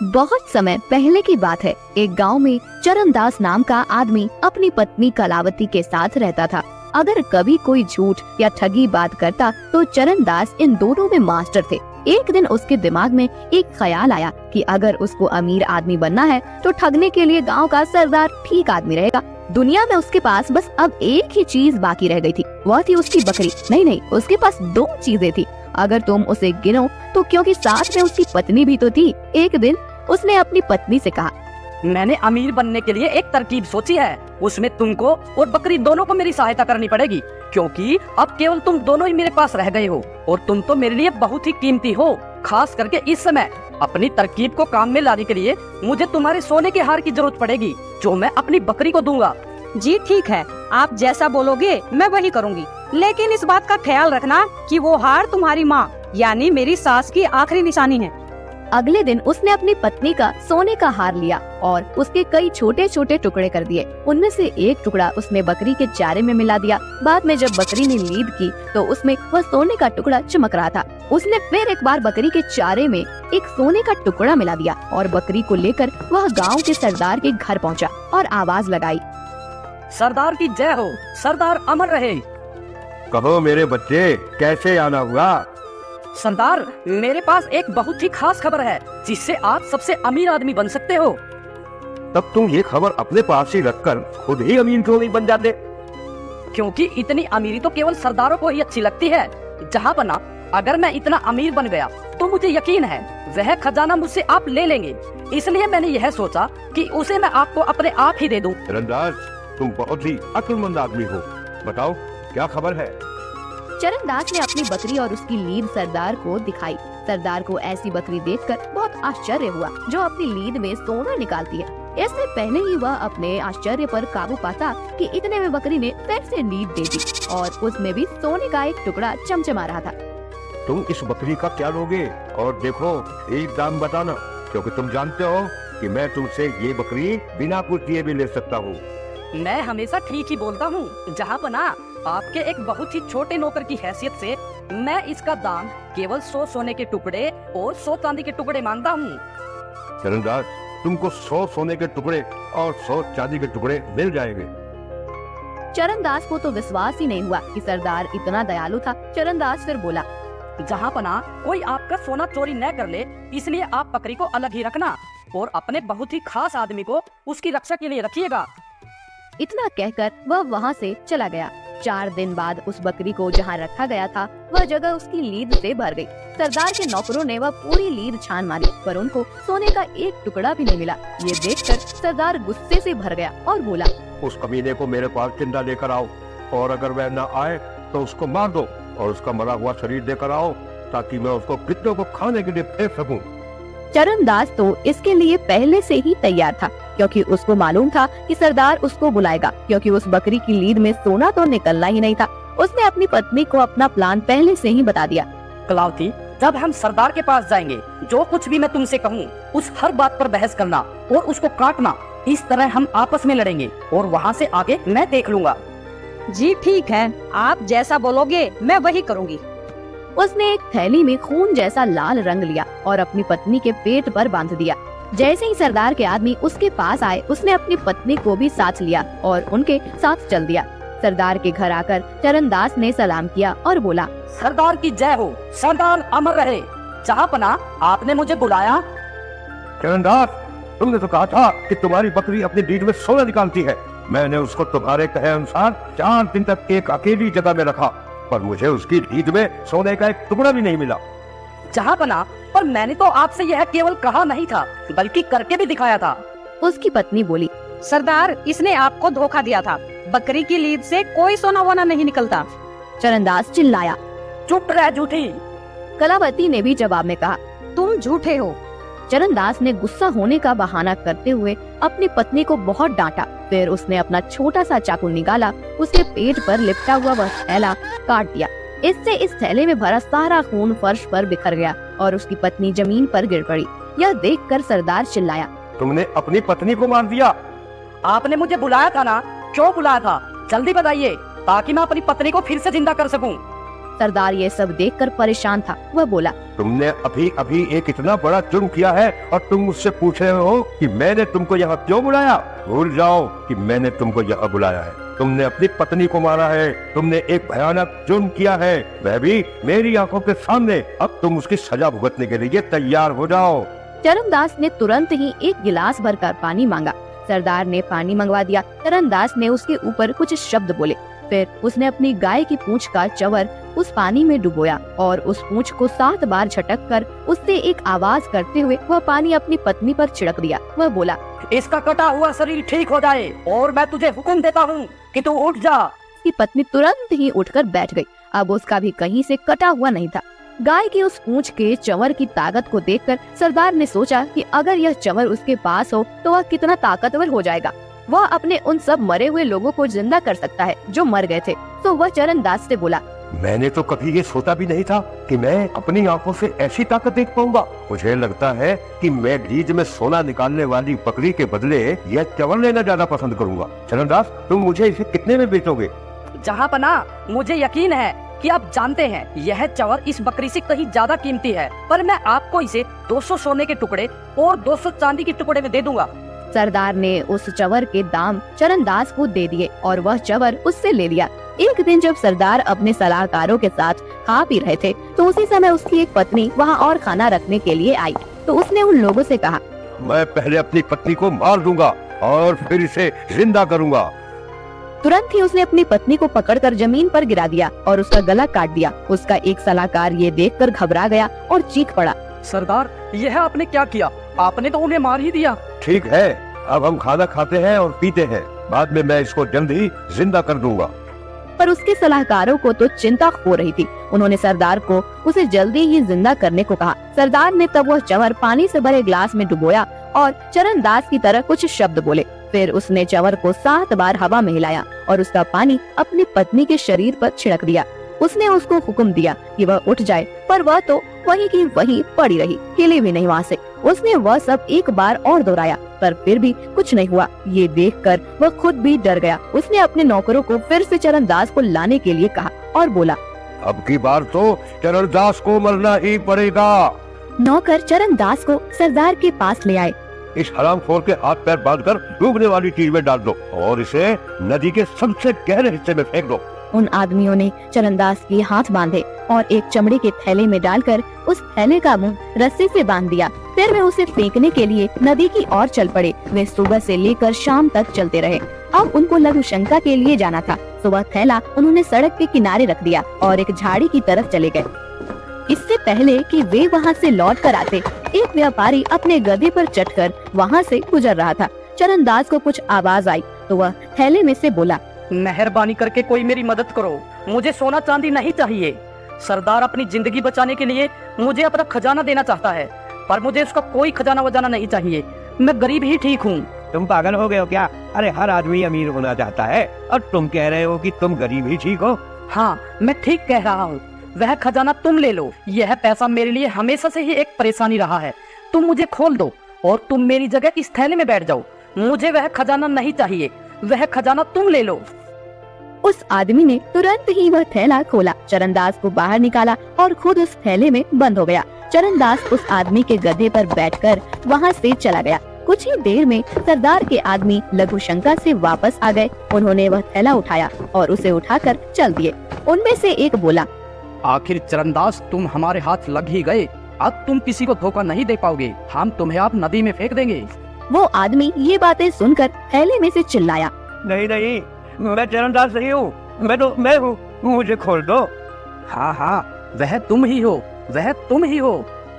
बहुत समय पहले की बात है। एक गांव में चरणदास नाम का आदमी अपनी पत्नी कलावती के साथ रहता था। अगर कभी कोई झूठ या ठगी बात करता तो चरणदास इन दोनों में मास्टर थे। एक दिन उसके दिमाग में एक ख्याल आया कि अगर उसको अमीर आदमी बनना है तो ठगने के लिए गांव का सरदार ठीक आदमी रहेगा। दुनिया में उसके पास बस अब एक ही चीज बाकी रह गई थी, वह थी उसकी बकरी। नहीं, उसके पास दो चीजें थी। अगर तुम उसे गिनो तो क्योंकि साथ में उसकी पत्नी भी तो थी। एक दिन उसने अपनी पत्नी से कहा, मैंने अमीर बनने के लिए एक तरकीब सोची है। उसमें तुमको और बकरी दोनों को मेरी सहायता करनी पड़ेगी, क्योंकि अब केवल तुम दोनों ही मेरे पास रह गए हो और तुम तो मेरे लिए बहुत ही कीमती हो। खास करके इस समय अपनी तरकीब को काम में लाने के लिए मुझे तुम्हारे सोने के हार की जरूरत पड़ेगी, जो मैं अपनी बकरी को दूंगा। जी ठीक है, आप जैसा बोलोगे मैं वही करूँगी, लेकिन इस बात का ख्याल रखना कि वो हार तुम्हारी माँ यानी मेरी सास की आखिरी निशानी है। अगले दिन उसने अपनी पत्नी का सोने का हार लिया और उसके कई छोटे छोटे टुकड़े कर दिए। उनमें से एक टुकड़ा उसने बकरी के चारे में मिला दिया। बाद में जब बकरी ने लीद की तो उसमें वह सोने का टुकड़ा चमक रहा था। उसने फिर एक बार बकरी के चारे में एक सोने का टुकड़ा मिला दिया और बकरी को लेकर वह गाँव के सरदार के घर पहुँचा और आवाज लगाई, सरदार की जय हो, सरदार अमर रहे। कहो मेरे बच्चे, कैसे आना हुआ? सरदार, मेरे पास एक बहुत ही खास खबर है जिससे आप सबसे अमीर आदमी बन सकते हो। तब तुम ये खबर अपने पास ही रखकर खुद ही अमीर क्यों नहीं बन जाते? क्योंकि इतनी अमीरी तो केवल सरदारों को ही अच्छी लगती है। जहाँ बना, अगर मैं इतना अमीर बन गया तो मुझे यकीन है वह खजाना मुझसे आप ले लेंगे। इसलिए मैंने यह सोचा कि उसे मैं आपको अपने आप ही दे दूं। चरणदास, तुम बहुत ही अक्लमंद आदमी हो। बताओ क्या खबर है? चरणदास ने अपनी बकरी और उसकी लीद सरदार को दिखाई। सरदार को ऐसी बकरी देखकर बहुत आश्चर्य हुआ जो अपनी लीद में सोना निकालती है। इससे पहले ही वह अपने आश्चर्य पर काबू पाता कि इतने में बकरी ने फिर से लीद दे दी और उसमें भी सोने का एक टुकड़ा चमचमा रहा था। तुम इस बकरी का क्या लोगे? और देखो, एक दाम बताना, क्योंकि तुम जानते हो कि मैं तुमसे ये बकरी बिना कुछ दिए भी ले सकता हूँ। मैं हमेशा ठीक ही बोलता हूँ। जहाँ पना, आपके एक बहुत ही छोटे नौकर की हैसियत से मैं इसका दाम केवल 100 सोने के टुकड़े और 100 चांदी के टुकड़े मांगता हूँ। चरणदास, तुमको 100 सोने के टुकड़े और 100 चांदी के टुकड़े मिल जाएंगे। चरणदास को तो विश्वास ही नहीं हुआ कि सरदार इतना दयालु था। चरणदास फिर बोला, जहाँ पना, कोई आपका सोना चोरी न कर ले, इसलिए आप बकरी को अलग ही रखना और अपने बहुत ही खास आदमी को उसकी रक्षा के लिए रखिएगा। इतना कहकर वह वहाँ से चला गया। 4 दिन बाद उस बकरी को जहाँ रखा गया था वह जगह उसकी लीद से भर गई। सरदार के नौकरों ने वह पूरी लीद छान मारी पर उनको सोने का एक टुकड़ा भी नहीं मिला। ये देखकर सरदार गुस्से से भर गया और बोला, उस कमीने को मेरे पास जिंदा लेकर आओ और अगर वह न आए तो उसको मार दो और उसका मरा हुआ शरीर लेकर आओ ताकि मैं उसको पितरों को खाने के लिए फेंक सकूं। चरणदास तो इसके लिए पहले से ही तैयार था, क्योंकि उसको मालूम था कि सरदार उसको बुलाएगा, क्योंकि उस बकरी की लीद में सोना तो निकलना ही नहीं था। उसने अपनी पत्नी को अपना प्लान पहले से ही बता दिया। कलावती, जब हम सरदार के पास जाएंगे, जो कुछ भी मैं तुमसे कहूँ उस हर बात पर बहस करना और उसको काटना। इस तरह हम आपस में लड़ेंगे और वहाँ से आगे मैं देख लूंगा। जी ठीक है, आप जैसा बोलोगे मैं वही करूँगी। उसने एक थैली में खून जैसा लाल रंग लिया और अपनी पत्नी के पेट पर बांध दिया। जैसे ही सरदार के आदमी उसके पास आए, उसने अपनी पत्नी को भी साथ लिया और उनके साथ चल दिया। सरदार के घर आकर चरणदास ने सलाम किया और बोला, सरदार की जय हो, सरदार अमर रहे। जहाँ पना, आपने मुझे बुलाया। चरणदास, तुमने तो कहा था कि तुम्हारी बकरी अपनी लीद में सोना निकालती है। मैंने उसको तुम्हारे कहे अनुसार 4 दिन तक एक अकेली जगह में रखा, पर मुझे उसकी लीद में सोने का एक टुकड़ा भी नहीं मिला। जहाँ पना, पर मैंने तो आपसे यह केवल कहा नहीं था बल्कि करके भी दिखाया था। उसकी पत्नी बोली, सरदार, इसने आपको धोखा दिया था। बकरी की लीद से कोई सोना वोना नहीं निकलता। चरणदास चिल्लाया। चुप रह झूठी। कलावती ने भी जवाब में कहा, तुम झूठे हो। चरणदास ने गुस्सा होने का बहाना करते हुए अपनी पत्नी को बहुत डांटा। फिर उसने अपना छोटा सा चाकू निकाला, उसके पेट पर लिपटा हुआ वह थैला काट दिया। इससे इस थैले में भरा सारा खून फर्श पर बिखर गया और उसकी पत्नी जमीन पर गिर पड़ी। यह देखकर सरदार चिल्लाया, तुमने अपनी पत्नी को मार दिया? आपने मुझे बुलाया था ना? क्यों बुलाया था? जल्दी बताइए ताकि मैं अपनी पत्नी को फिर से जिंदा कर सकूं। सरदार ये सब देखकर परेशान था। वह बोला, तुमने अभी अभी एक इतना बड़ा जुर्म किया है और तुम मुझसे पूछ रहे हो कि मैंने तुमको यहाँ क्यों बुलाया? भूल जाओ कि मैंने तुमको यहाँ बुलाया है। तुमने अपनी पत्नी को मारा है, तुमने एक भयानक जुर्म किया है, वह भी मेरी आंखों के सामने। अब तुम उसकी सजा भुगतने के लिए तैयार हो जाओ। चरणदास ने तुरंत ही एक गिलास भरकर पानी मांगा। सरदार ने पानी मंगवा दिया। चरणदास ने उसके ऊपर कुछ शब्द बोले, फिर उसने अपनी गाय की पूंछ का चवर उस पानी में डुबोया और उस पूंछ को 7 बार झटक कर उससे एक आवाज करते हुए वह पानी अपनी पत्नी पर छिड़क दिया। वह बोला, इसका कटा हुआ शरीर ठीक हो जाए और मैं तुझे हुक्म देता हूँ कि तू उठ जा। उसकी पत्नी तुरंत ही उठकर बैठ गई। अब उसका भी कहीं से कटा हुआ नहीं था। गाय की उस पूंछ के चंवर की ताकत को देखकर सरदार ने सोचा कि अगर यह चंवर उसके पास हो तो वह कितना ताकतवर हो जाएगा। वह अपने उन सब मरे हुए लोगों को जिंदा कर सकता है जो मर गए थे। तो वह चरणदास से बोला, मैंने तो कभी ये सोचा भी नहीं था कि मैं अपनी आंखों से ऐसी ताकत देख पाऊंगा। मुझे लगता है कि मैं लीज में सोना निकालने वाली बकरी के बदले यह चंवर लेना ज्यादा पसंद करूंगा। चरणदास, तुम मुझे इसे कितने में बेचोगे? जहाँ पना, मुझे यकीन है कि आप जानते हैं यह चंवर इस बकरी से कहीं ज्यादा कीमती है, पर मैं आपको इसे 200 सोने के टुकड़े और 200 चांदी के टुकड़े में दे दूंगा। सरदार ने उस चंवर के दाम चरणदास को दे दिए और वह चंवर उससे ले लिया। एक दिन जब सरदार अपने सलाहकारों के साथ खा पी रहे थे तो उसी समय उसकी एक पत्नी वहाँ और खाना रखने के लिए आई। तो उसने उन लोगों से कहा, मैं पहले अपनी पत्नी को मार दूंगा और फिर इसे जिंदा करूंगा। तुरंत ही उसने अपनी पत्नी को पकड़कर जमीन पर गिरा दिया और उसका गला काट दिया। उसका एक सलाहकार ये देखकर घबरा गया और चीख पड़ा, सरदार, यह आपने क्या किया? आपने तो उन्हें मार ही दिया। ठीक है, अब हम खाना खाते हैं और पीते हैं, बाद में मैं इसको जल्द ही जिंदा कर दूंगा। पर उसके सलाहकारों को तो चिंता हो रही थी। उन्होंने सरदार को उसे जल्दी ही जिंदा करने को कहा। सरदार ने तब वह चंवर पानी से भरे ग्लास में डुबोया और चरणदास की तरह कुछ शब्द बोले। फिर उसने चंवर को 7 बार हवा में हिलाया और उसका पानी अपनी पत्नी के शरीर पर छिड़क दिया। उसने उसको हुक्म दिया कि वह उठ जाए, पर वह तो वहीं की वहीं पड़ी रही, हिली भी नहीं वहाँ से। उसने वह सब एक बार और दोहराया, पर फिर भी कुछ नहीं हुआ। ये देखकर वह खुद भी डर गया। उसने अपने नौकरों को फिर से चरणदास को लाने के लिए कहा और बोला, अब की बार तो चरणदास को मरना ही पड़ेगा। नौकर चरणदास को सरदार के पास ले आए। इस हरामखोर के हाथ पैर बांधकर डूबने वाली चीज में डाल दो और इसे नदी के सबसे गहरे हिस्से में फेंक दो। उन आदमियों ने चरणदास के हाथ बांधे और एक चमड़े के थैले में डालकर उस थैले का मुंह रस्सी से बांध दिया। फिर वे उसे फेंकने के लिए नदी की ओर चल पड़े। वे सुबह से लेकर शाम तक चलते रहे। अब उनको लघु शंका के लिए जाना था। सुबह थैला उन्होंने सड़क के किनारे रख दिया और एक झाड़ी की तरफ चले गए। इससे पहले कि वे वहाँ से लौट कर आते, एक व्यापारी अपने गधे पर चढ़कर वहाँ से गुजर रहा था। चरणदास को कुछ आवाज आई तो वह थैले में से बोला, मेहरबानी करके कोई मेरी मदद करो, मुझे सोना चांदी नहीं चाहिए। सरदार अपनी जिंदगी बचाने के लिए मुझे अपना खजाना देना चाहता है, पर मुझे उसका कोई खजाना वजाना नहीं चाहिए। मैं गरीब ही ठीक हूँ। तुम पागल हो गए हो क्या? अरे हर आदमी अमीर होना चाहता है और तुम कह रहे हो कि तुम गरीब ही ठीक हो। हाँ, मैं ठीक कह रहा हूँ। वह खजाना तुम ले लो। यह पैसा मेरे लिए हमेशा से ही एक परेशानी रहा है। तुम मुझे खोल दो और तुम मेरी जगह इस थैले में बैठ जाओ। मुझे वह खजाना नहीं चाहिए, वह खजाना तुम ले लो। उस आदमी ने तुरंत ही वह थैला खोला, चरणदास को बाहर निकाला और खुद उस थैले में बंद हो गया। चरणदास उस आदमी के गधे पर बैठकर वहाँ से चला गया। कुछ ही देर में सरदार के आदमी लघु शंका से वापस आ गए। उन्होंने वह थैला उठाया और उसे उठाकर चल दिए। उनमें से एक बोला, आखिर चरणदास, तुम हमारे हाथ लग ही गए। अब तुम किसी को धोखा नहीं दे पाओगे। हम तुम्हें अब नदी में फेंक देंगे। वो आदमी ये बातें सुनकर थैले में से चिल्लाया, नहीं नहीं, मैं चरणदास नहीं हूँ, मैं हूँ, मुझे खोल दो। हाँ हाँ, वह तुम ही हो, वह तुम ही हो।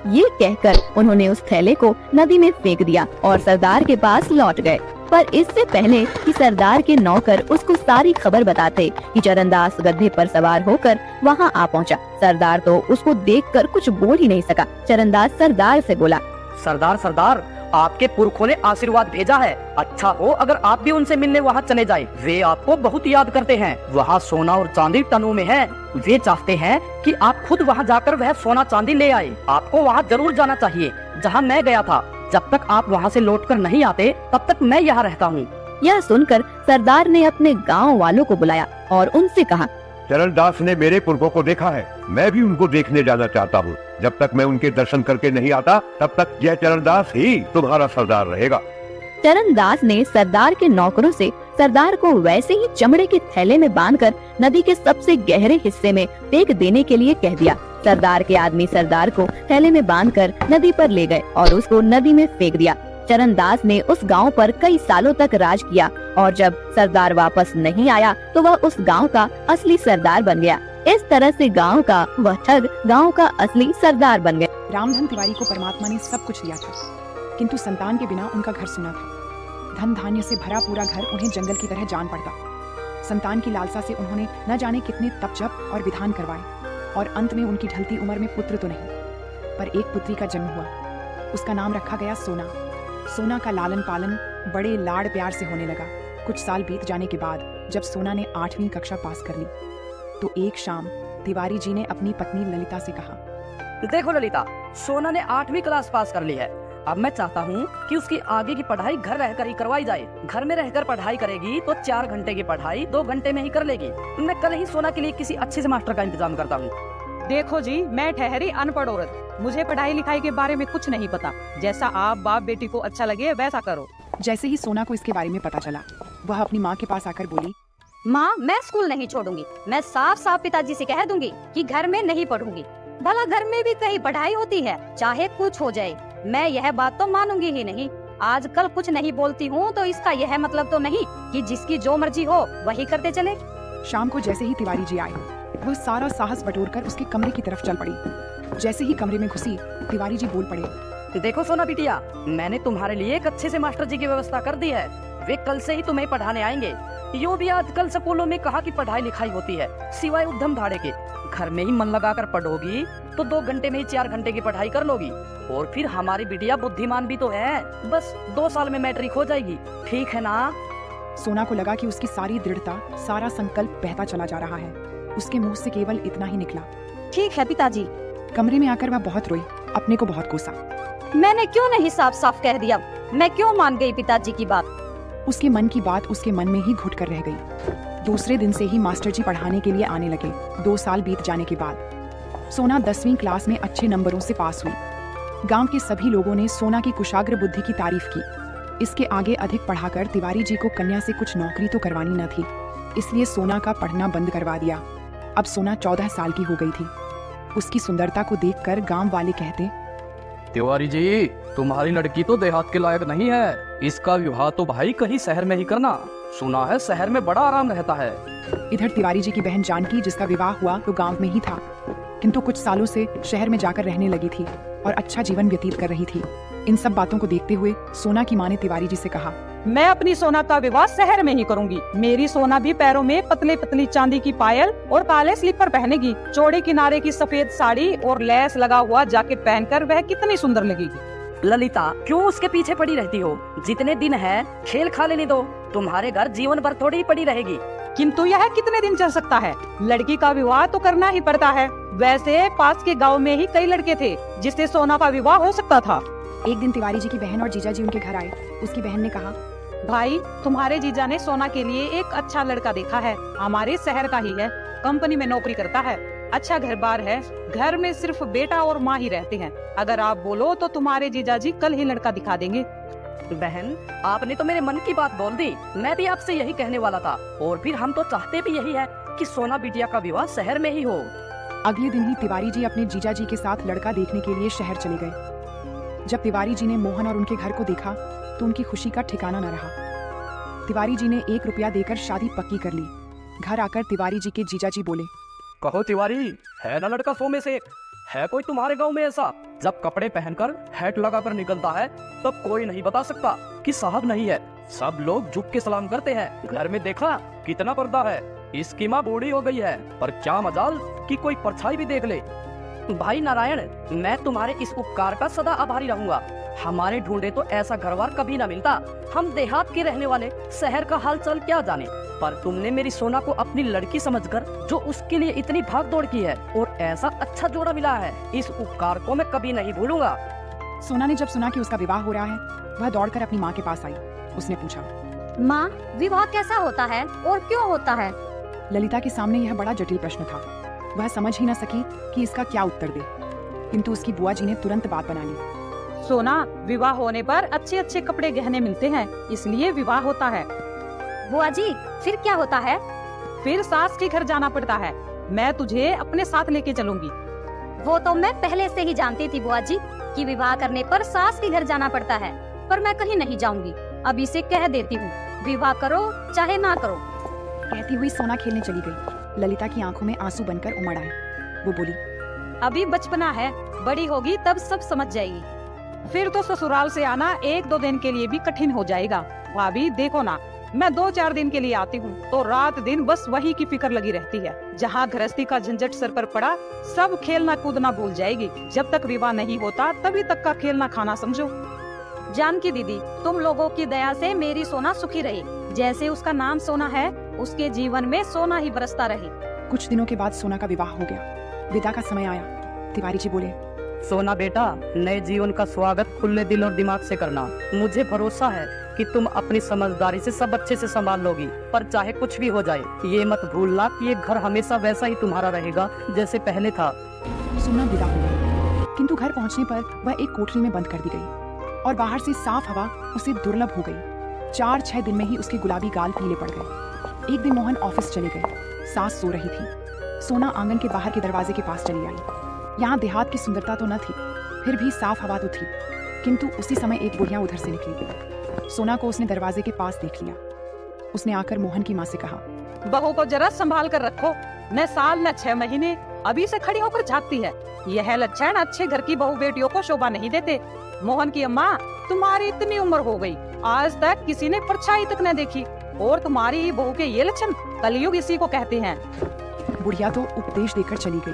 ये कहकर उन्होंने उस थैले को नदी में फेंक दिया और सरदार के पास लौट गए। पर इससे पहले कि सरदार के नौकर उसको सारी खबर बताते कि चरणदास गधे पर सवार होकर वहाँ आ पहुँचा। सरदार तो उसको देखकर कुछ बोल ही नहीं सका। चरणदास सरदार से बोला, सरदार सरदार, आपके पुरखों ने आशीर्वाद भेजा है। अच्छा हो अगर आप भी उनसे मिलने वहाँ चले जाए। वे आपको बहुत याद करते हैं। वहाँ सोना और चांदी टनों में है। वे चाहते हैं कि आप खुद वहाँ जाकर वह सोना चांदी ले आए। आपको वहाँ जरूर जाना चाहिए जहाँ मैं गया था। जब तक आप वहाँ से लौटकर नहीं आते तब तक मैं यहाँ रहता हूँ। यह सुनकर सरदार ने अपने गांव वालों को बुलाया और उनसे कहा, चरणदास ने मेरे पुरखों को देखा है, मैं भी उनको देखने जाना चाहता हूँ। जब तक मैं उनके दर्शन करके नहीं आता तब तक यह चरणदास ही तुम्हारा सरदार रहेगा। चरणदास ने सरदार के नौकरों से सरदार को वैसे ही चमड़े के थैले में बांधकर नदी के सबसे गहरे हिस्से में फेंक देने के लिए कह दिया। सरदार के आदमी सरदार को थैले में बांधकर नदी पर ले गए और उसको नदी में फेंक दिया। चरणदास ने उस गांव पर कई सालों तक राज किया और जब सरदार वापस नहीं आया तो वह उस गांव का असली सरदार बन गया। इस तरह से गांव का वह ठग गांव का असली सरदार बन गया। रामधन तिवारी को परमात्मा ने सब कुछ दिया था, किंतु संतान के बिना उनका घर सूना था। धन धान्य से भरा पूरा घर उन्हें जंगल की तरह जान पड़ता। संतान की लालसा से उन्होंने न जाने कितने तप जप और विधान करवाए और अंत में उनकी ढलती उम्र में पुत्र तो नहीं पर एक पुत्री का जन्म हुआ। उसका नाम रखा गया सोना। सोना का लालन पालन बड़े लाड़ प्यार से होने लगा। कुछ साल बीत जाने के बाद जब सोना ने 8वीं कक्षा पास कर ली तो एक शाम तिवारी जी ने अपनी पत्नी ललिता से कहा, देखो ललिता, सोना ने 8वीं क्लास पास कर ली है। अब मैं चाहता हूँ कि उसकी आगे की पढ़ाई घर रहकर ही करवाई जाए। घर में रहकर पढ़ाई करेगी तो 4 घंटे की पढ़ाई 2 घंटे में ही कर लेगी। मैं कल ही सोना के लिए किसी अच्छे से मास्टर का इंतजाम करता हूँ। देखो जी, मैं ठहरी अनपढ़ औरत, मुझे पढ़ाई लिखाई के बारे में कुछ नहीं पता। जैसा आप बाप बेटी को अच्छा लगे वैसा करो। जैसे ही सोना को इसके बारे में पता चला वह अपनी माँ के पास आकर बोली, माँ, मैं स्कूल नहीं छोड़ूंगी। मैं साफ साफ पिताजी से कह दूंगी कि घर में नहीं पढ़ूंगी। भला घर में भी कहीं पढ़ाई होती है, चाहे कुछ हो जाए। मैं यह बात तो मानूंगी ही नहीं। आजकल कुछ नहीं बोलती हूँ तो इसका यह मतलब तो नहीं कि जिसकी जो मर्जी हो वही करते चले। शाम को जैसे ही तिवारी जी आए वह सारा साहस बटोरकर उसके कमरे की तरफ चल पड़ी। जैसे ही कमरे में घुसी तिवारी जी बोल पड़े, देखो सोना बिटिया, मैंने तुम्हारे लिए एक अच्छे से मास्टर जी की व्यवस्था कर दी है। वे कल से ही तुम्हें पढ़ाने आएंगे। यूँ भी आजकल स्कूलों में कहा कि पढ़ाई लिखाई होती है, सिवाय उद्यम धाड़े के। घर में ही मन लगाकर पढ़ोगी तो 2 घंटे में ही 4 घंटे की पढ़ाई कर लोगी। और फिर हमारी बिटिया बुद्धिमान भी तो है, बस 2 साल में मैट्रिक हो जाएगी। ठीक है ना? सोना को लगा कि उसकी सारी दृढ़ता, सारा संकल्प बहता चला जा रहा है। उसके मुंह से केवल इतना ही निकला, ठीक है पिताजी। कमरे में आकर वह बहुत रोई, अपने को बहुत कोसा। मैंने क्यों नहीं साफ साफ कह दिया? मैं क्यों मान गई पिताजी की बात? उसके मन की बात उसके मन में ही घुट कर रह गई। दूसरे दिन से ही मास्टर जी पढ़ाने के लिए आने लगे। 2 साल बीत जाने के बाद सोना 10वीं क्लास में अच्छे नंबरों से पास हुई। गांव के सभी लोगों ने सोना की कुशाग्र बुद्धि की तारीफ की। इसके आगे अधिक पढ़ाकर तिवारी जी को कन्या से कुछ नौकरी तो करवानी न थी, इसलिए सोना का पढ़ना बंद करवा दिया। अब सोना 14 साल की हो गई थी। उसकी सुंदरता को देखकर गांव वाले कहते, तिवारी जी, तुम्हारी लड़की तो देहात के लायक नहीं है। इसका विवाह तो भाई कहीं शहर में ही करना। सुना है शहर में बड़ा आराम रहता है। इधर तिवारी जी की बहन जानकी, जिसका विवाह हुआ तो गांव में ही था, किंतु कुछ सालों से शहर में जाकर रहने लगी थी और अच्छा जीवन व्यतीत कर रही थी। इन सब बातों को देखते हुए सोना की माँ ने तिवारी जी से कहा, मैं अपनी सोना का विवाह शहर में ही करूंगी। मेरी सोना भी पैरों में पतली पतली चांदी की पायल और काले स्लीपर पहनेगी। चौड़े किनारे की सफेद साड़ी और लेस लगा हुआ जैकेट पहनकर वह कितनी सुंदर लगेगी। ललिता, क्यों उसके पीछे पड़ी रहती हो? जितने दिन है खेल खा लेने दो। तुम्हारे घर जीवन भर थोड़ी ही पड़ी रहेगी। किंतु यह कितने दिन चल सकता है? लड़की का विवाह तो करना ही पड़ता है। वैसे पास के गाँव में ही कई लड़के थे जिससे सोना का विवाह हो सकता था। एक दिन तिवारी जी की बहन और जीजा जी उनके घर आए। उसकी बहन ने कहा, भाई, तुम्हारे जीजा ने सोना के लिए एक अच्छा लड़का देखा है। हमारे शहर का ही है, कंपनी में नौकरी करता है, अच्छा घर बार है। घर में सिर्फ बेटा और माँ ही रहते हैं। अगर आप बोलो तो तुम्हारे जीजा जी कल ही लड़का दिखा देंगे। बहन, आपने तो मेरे मन की बात बोल दी। मैं भी आपसे यही कहने वाला था। और फिर हम तो चाहते भी यही है कि सोना बिटिया का विवाह शहर में ही हो। अगले दिन ही तिवारी जी अपने जीजा जी के साथ लड़का देखने के लिए शहर चले गए। जब तिवारी जी ने मोहन और उनके घर को देखा तो उनकी खुशी का ठिकाना न रहा। तिवारी जी ने 1 रुपया देकर शादी पक्की कर ली। घर आकर तिवारी जी के जीजा जी बोले, कहो तिवारी, है ना लड़का 100 में से 1? है कोई तुम्हारे गांव में ऐसा जब कपड़े पहनकर हैट लगाकर निकलता है तब कोई नहीं बता सकता कि साहब नहीं है। सब लोग झुक के सलाम करते हैं। घर में देखा कितना पर्दा है। इसकी माँ बूढ़ी हो गई है, पर क्या मजाल कि कोई परछाई भी देख ले। भाई नारायण, मैं तुम्हारे इस उपकार का सदा आभारी रहूंगा। हमारे ढूंढे तो ऐसा घरवार कभी ना मिलता। हम देहात के रहने वाले शहर का हाल चाल क्या जाने, पर तुमने मेरी सोना को अपनी लड़की समझकर जो उसके लिए इतनी भाग दौड़ की है और ऐसा अच्छा जोड़ा मिला है, इस उपकार को मैं कभी नहीं भूलूंगा। सोना ने जब सुना कि उसका विवाह हो रहा है वह दौड़कर अपनी माँ के पास आई। उसने पूछा, माँ, विवाह कैसा होता है और क्यों होता है? ललिता के सामने यह बड़ा जटिल प्रश्न था। वह समझ ही न सकी कि इसका क्या उत्तर दे, किंतु उसकी बुआ जी ने तुरंत बात बना ली। सोना, विवाह होने पर अच्छे अच्छे कपड़े गहने मिलते हैं, इसलिए विवाह होता है। बुआ जी, फिर क्या होता है? फिर सास के घर जाना पड़ता है। मैं तुझे अपने साथ लेके चलूंगी। वो तो मैं पहले से ही जानती थी बुआ जी कि विवाह करने पर सास के घर जाना पड़ता है, पर मैं कहीं नहीं जाऊंगी। अभी से कह देती हूँ, विवाह करो चाहे ना करो। कहती हुई सोना खेलने चली गई। ललिता की आंखों में आंसू बनकर उमड़ आए। वो बोली, अभी बचपना है, बड़ी होगी तब सब समझ जाएगी। फिर तो ससुराल से आना 1-2 दिन के लिए भी कठिन हो जाएगा। भाभी देखो ना, मैं 2-4 दिन के लिए आती हूँ तो रात दिन बस वही की फिक्र लगी रहती है। जहाँ गृहस्थी का झंझट सर पर पड़ा, सब खेलना कूदना भूल जाएगी। जब तक विवाह नहीं होता तभी तक का खेलना खाना समझो। जानकी दीदी, तुम लोगों की दया से मेरी सोना सुखी रही। जैसे उसका नाम सोना है, उसके जीवन में सोना ही बरसता रहे। कुछ दिनों के बाद सोना का विवाह हो गया। विदा का समय आया। तिवारी जी बोले, सोना बेटा, नए जीवन का स्वागत खुले दिल और दिमाग से करना। मुझे भरोसा है कि तुम अपनी समझदारी से सब अच्छे से संभाल लोगी, पर चाहे कुछ भी हो जाए, ये मत भूलना कि ये घर हमेशा वैसा ही तुम्हारा रहेगा जैसे पहले था। सोना विदा हो गई, किंतु घर पहुंचने पर वह एक कोठरी में बंद कर दी गई और बाहर से साफ हवा उसे दुर्लभ हो गई। 4-6 दिन में ही उसके गुलाबी गाल पीले पड़ गए। एक दिन मोहन ऑफिस चले गए। सास सो रही थी। सोना आंगन के बाहर के दरवाजे के पास चली आई। यहाँ देहात की सुंदरता तो न थी, फिर भी साफ हवा तो थी। किंतु उसी समय एक बुढ़िया उधर से निकली। सोना को उसने दरवाजे के पास देख लिया। उसने आकर मोहन की माँ से कहा, बहू को जरा संभाल कर रखो, न साल न 6 महीने, अभी से खड़ी होकर झाँकती है। यह लक्षण अच्छे घर की बहू बेटियों को शोभा नहीं देते। मोहन की अम्मा, तुम्हारी इतनी उम्र हो गई, आज तक किसी ने परछाई तक न देखी, और तुम्हारी ही बहू के ये लक्षण, कलयुग इसी को कहते हैं। बुढ़िया तो उपदेश देकर चली गई,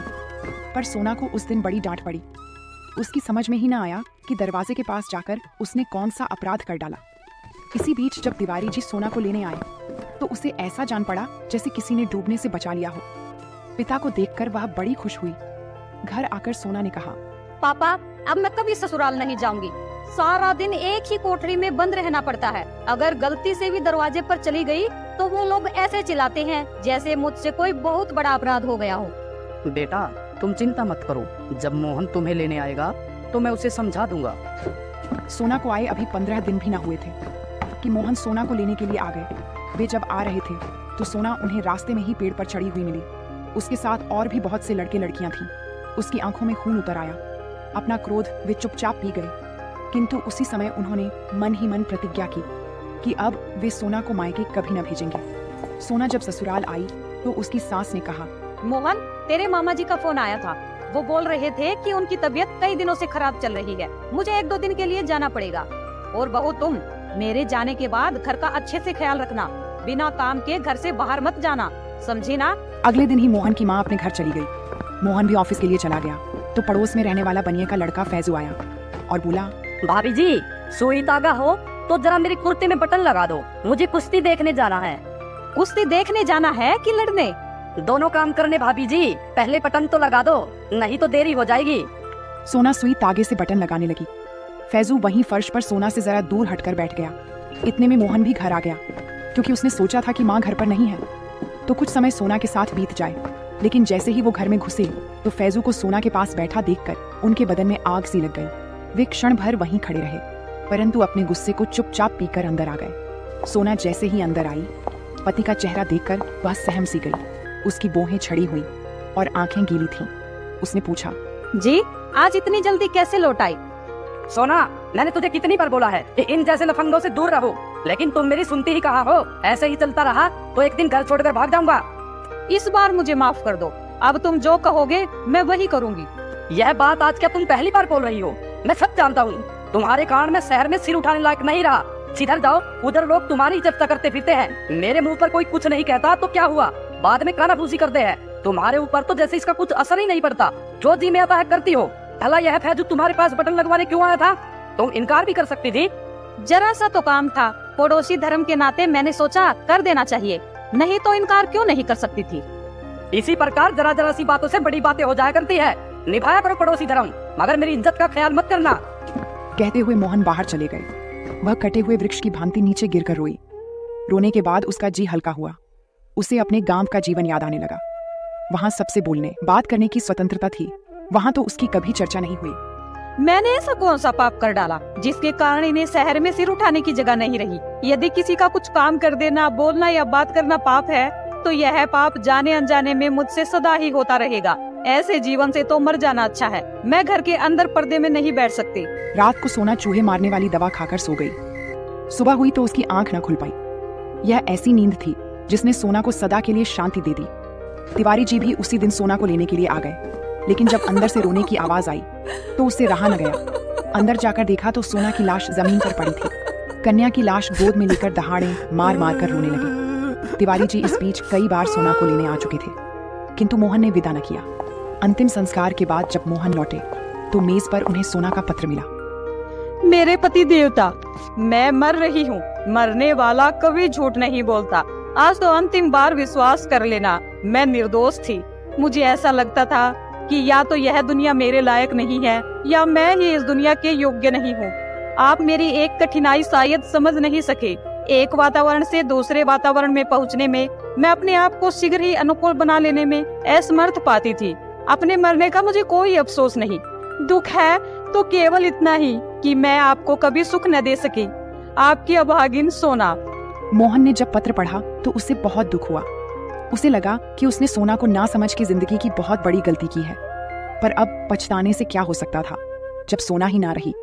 पर सोना को उस दिन बड़ी डांट पड़ी। उसकी समझ में ही न आया कि दरवाजे के पास जाकर उसने कौन सा अपराध कर डाला। इसी बीच जब तिवारी जी सोना को लेने आए तो उसे ऐसा जान पड़ा जैसे किसी ने डूबने से बचा लिया हो। पिता को देखकर वह बड़ी खुश हुई। घर आकर सोना ने कहा, पापा, अब मैं कभी ससुराल नहीं जाऊंगी। सारा दिन एक ही कोठरी में बंद रहना पड़ता है। अगर गलती से भी दरवाजे पर चली गई तो वो लोग ऐसे चिल्लाते हैं जैसे मुझसे कोई बहुत बड़ा अपराध हो गया हो। बेटा, तुम चिंता मत करो, जब मोहन तुम्हें लेने आएगा तो मैं उसे समझा दूंगा। सोना को आए अभी 15 दिन भी न हुए थे कि मोहन सोना को लेने के लिए आ गए। वे जब आ रहे थे तो सोना उन्हें रास्ते में ही पेड़ पर चढ़ी हुई मिली। उसके साथ और भी बहुत से लड़के लड़कियां थीं। उसकी आंखों में खून उतर आया। अपना क्रोध वे चुपचाप पी गए, किंतु उसी समय उन्होंने मन ही मन प्रतिज्ञा की कि अब वे सोना को मायके कभी न भेजेंगे। सोना जब ससुराल आई तो उसकी सास ने कहा, मोहन, तेरे मामा जी का फोन आया था। वो बोल रहे थे कि उनकी तबीयत कई दिनों से खराब चल रही है। मुझे 1-2 दिन के लिए जाना पड़ेगा। और बहू, तुम मेरे जाने के बाद घर का अच्छे से ख्याल रखना। बिना काम के घर से बाहर मत जाना, समझी ना? अगले दिन ही मोहन की माँ अपने घर चली गई। मोहन भी ऑफिस के लिए चला गया तो पड़ोस में रहने वाला बनिए का लड़का फैजू आया और बोला, भाभी जी, सुई धागा हो तो जरा मेरी कुर्ते में बटन लगा दो, मुझे कुश्ती देखने जाना है। कुश्ती देखने जाना है कि लड़ने? दोनों काम करने भाभी जी, पहले बटन तो लगा दो, नहीं तो देरी हो जाएगी। सोना सुई तागे से बटन लगाने लगी। फैजू वहीं फर्श पर सोना से जरा दूर हटकर बैठ गया। इतने में मोहन भी घर आ गया, क्योंकि उसने सोचा था कि माँ घर पर नहीं है तो कुछ समय सोना के साथ बीत जाए। लेकिन जैसे ही वो घर में घुसे तो फैजू को सोना के पास बैठा देखकर उनके बदन में आग सी लग गई। वे क्षण भर वहीं खड़े रहे, परंतु अपने गुस्से को चुपचाप पीकर अंदर आ गए। सोना जैसे ही अंदर आई, पति का चेहरा देखकर वह सहम सी गई। उसकी बोहें छड़ी हुई और आंखें गीली थीं। उसने पूछा, जी, आज इतनी जल्दी कैसे लौट आई? सोना, मैंने तुझे कितनी बार बोला है कि इन जैसे लफंगों से दूर रहो, लेकिन तुम मेरी सुनती ही कहाँ हो। ऐसे ही चलता रहा तो एक दिन घर छोड़कर भाग जाऊंगा। इस बार मुझे माफ कर दो। अब तुम जो कहोगे मैं वही करूंगी। यह बात आज क्या तुम पहली बार बोल रही हो? मैं सब जानता हूँ। तुम्हारे कारण मैं शहर में सिर उठाने लायक नहीं रहा। सीधर जाओ, उधर लोग तुम्हारी चर्चा करते फिरते हैं। मेरे मुंह पर कोई कुछ नहीं कहता तो क्या हुआ, बाद में कानाफूसी करते हैं। तुम्हारे ऊपर तो जैसे इसका कुछ असर ही नहीं पड़ता, जो जी में आता है करती हो। भला यह फैजू तुम्हारे पास बटन लगवाने क्यों आया था? तुम इनकार भी कर सकती थी। जरा सा तो काम था, पड़ोसी धर्म के नाते मैंने सोचा कर देना चाहिए, नहीं तो इनकार क्यों नहीं कर सकती थी। इसी प्रकार जरा जरा सी बातों से बड़ी बातें हो जाया करती है। निभाया करो पड़ोसी धर्म, मगर मेरी इज्जत का ख्याल मत करना। कहते हुए मोहन बाहर चले गए। वह कटे हुए वृक्ष की भांति नीचे गिरकर रोई। रोने के बाद उसका जी हल्का हुआ। उसे अपने गांव का जीवन याद आने लगा। वहां सबसे बोलने बात करने की स्वतंत्रता थी, वहां तो उसकी कभी चर्चा नहीं हुई। मैंने ऐसा कौन सा पाप कर डाला जिसके कारण इन्हें शहर में सिर उठाने की जगह नहीं रही। यदि किसी का कुछ काम कर देना, बोलना या बात करना पाप है, तो यह पाप जाने अनजाने में मुझसे सदा ही होता रहेगा। ऐसे जीवन से तो मर जाना अच्छा है। मैं घर के अंदर पर्दे में नहीं बैठ सकती। रात को सोना चूहे मारने वाली दवा खाकर सो गई। सुबह हुई तो उसकी आंख न खुल पाई। यह ऐसी नींद थी जिसने सोना को सदा के लिए शांति दे दी। तिवारी जी भी उसी दिन सोना को लेने के लिए आ गए, लेकिन जब अंदर से रोने की आवाज आई तो उससे रहा न गया। अंदर जाकर देखा तो सोना की लाश जमीन पर पड़ी थी। कन्या की लाश गोद में लेकर दहाड़े मार मार कर रोने लगी। तिवारी जी इस बीच कई बार सोना को लेने आ चुके थे, किंतु मोहन ने विदा न किया। अंतिम संस्कार के बाद जब मोहन लौटे तो मेज पर उन्हें सोना का पत्र मिला। मेरे पति देवता, मैं मर रही हूँ। मरने वाला कभी झूठ नहीं बोलता। आज तो अंतिम बार विश्वास कर लेना, मैं निर्दोष थी। मुझे ऐसा लगता था कि या तो यह दुनिया मेरे लायक नहीं है या मैं ही इस दुनिया के योग्य नहीं हूँ। आप मेरी एक कठिनाई शायद समझ नहीं सके। एक वातावरण से दूसरे वातावरण में पहुँचने में, मैं अपने आप को शीघ्र ही अनुकूल बना लेने में असमर्थ पाती थी। अपने मरने का मुझे कोई अफसोस नहीं। दुख है तो केवल इतना ही कि मैं आपको कभी सुख न दे सकी। आपकी अभागिन सोना। मोहन ने जब पत्र पढ़ा तो उसे बहुत दुख हुआ। उसे लगा कि उसने सोना को ना समझ के जिंदगी की बहुत बड़ी गलती की है, पर अब पछताने से क्या हो सकता था जब सोना ही ना रही।